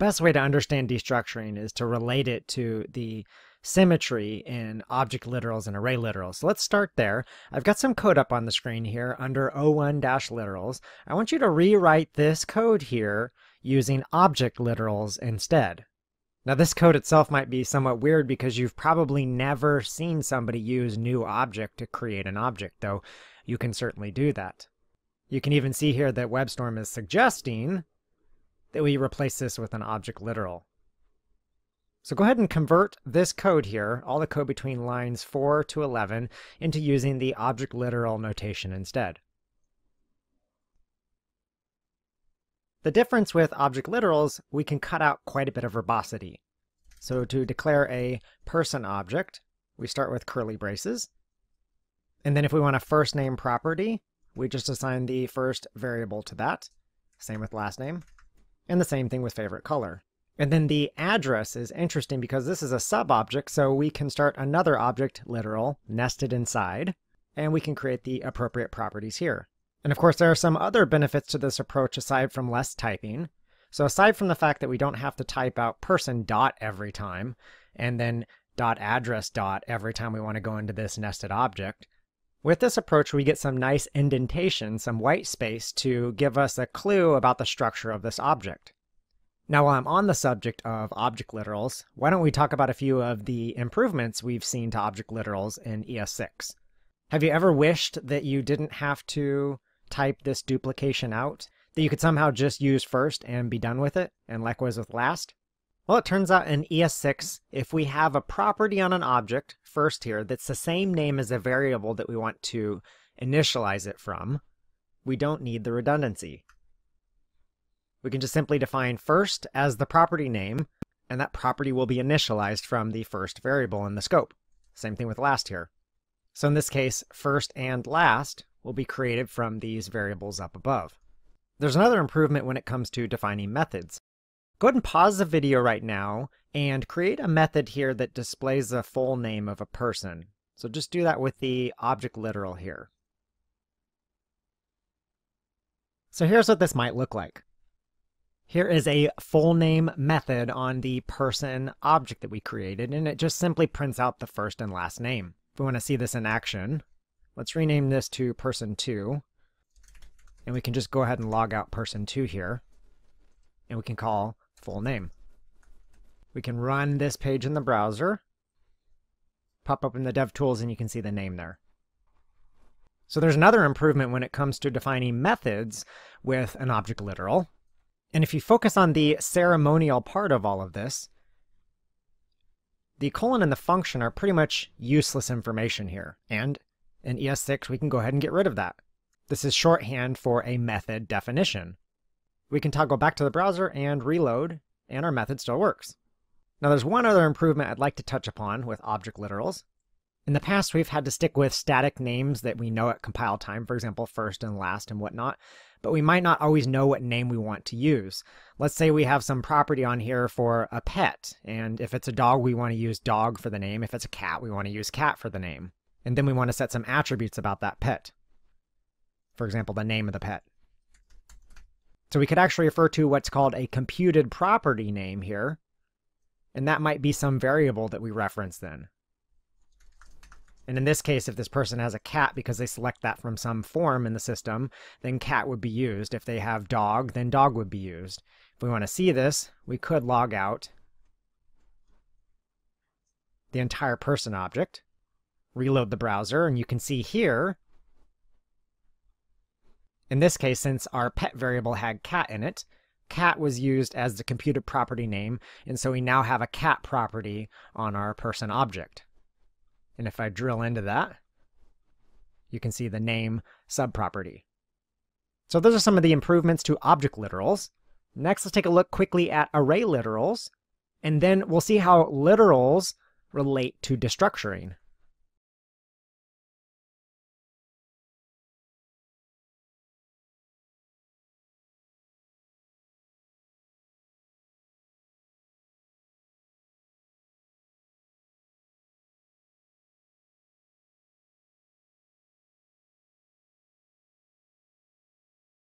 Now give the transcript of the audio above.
best way to understand destructuring is to relate it to the symmetry in object literals and array literals. So let's start there. I've got some code up on the screen here under O1-literals. I want you to rewrite this code here using object literals instead. Now this code itself might be somewhat weird because you've probably never seen somebody use new object to create an object, though you can certainly do that. You can even see here that WebStorm is suggesting that we replace this with an object literal. So go ahead and convert this code here, all the code between lines 4 to 11, into using the object literal notation instead. The difference with object literals, we can cut out quite a bit of verbosity. So to declare a person object, we start with curly braces. And then if we want a first name property, we just assign the first variable to that. Same with last name. And the same thing with favorite color. And then the address is interesting because this is a sub-object, so we can start another object literal nested inside, and we can create the appropriate properties here. And of course, there are some other benefits to this approach aside from less typing. So aside from the fact that we don't have to type out person dot every time, and then dot address dot every time we want to go into this nested object, with this approach we get some nice indentation, some white space to give us a clue about the structure of this object. Now while I'm on the subject of object literals, why don't we talk about a few of the improvements we've seen to object literals in ES6. Have you ever wished that you didn't have to type this duplication out, that you could somehow just use first and be done with it, and likewise with last? Well, it turns out in ES6, if we have a property on an object, first here, that's the same name as a variable that we want to initialize it from, we don't need the redundancy. We can just simply define first as the property name, and that property will be initialized from the first variable in the scope. Same thing with last here. So in this case, first and last will be created from these variables up above. There's another improvement when it comes to defining methods. Go ahead and pause the video right now and create a method here that displays the full name of a person. So just do that with the object literal here. So here's what this might look like. Here is a full name method on the person object that we created, and it just simply prints out the first and last name. If we want to see this in action, let's rename this to person2, and we can just go ahead and log out person2 here, and we can call full name. We can run this page in the browser, pop open the DevTools, and you can see the name there. So there's another improvement when it comes to defining methods with an object literal. And if you focus on the ceremonial part of all of this, the colon and the function are pretty much useless information here. And in ES6, we can go ahead and get rid of that. This is shorthand for a method definition. We can toggle back to the browser and reload, and our method still works. Now there's one other improvement I'd like to touch upon with object literals. In the past, we've had to stick with static names that we know at compile time, for example, first and last and whatnot, but we might not always know what name we want to use. Let's say we have some property on here for a pet, and if it's a dog, we want to use dog for the name. If it's a cat, we want to use cat for the name. And then we want to set some attributes about that pet. For example, the name of the pet. So we could actually refer to what's called a computed property name here, and that might be some variable that we reference then. And in this case, if this person has a cat because they select that from some form in the system, then cat would be used. If they have dog, then dog would be used. If we want to see this, we could log out the entire person object, reload the browser, and you can see here, in this case, since our pet variable had cat in it, cat was used as the computed property name, and so we now have a cat property on our person object. And if I drill into that, you can see the name subproperty. So those are some of the improvements to object literals. Next, let's take a look quickly at array literals, and then we'll see how literals relate to destructuring.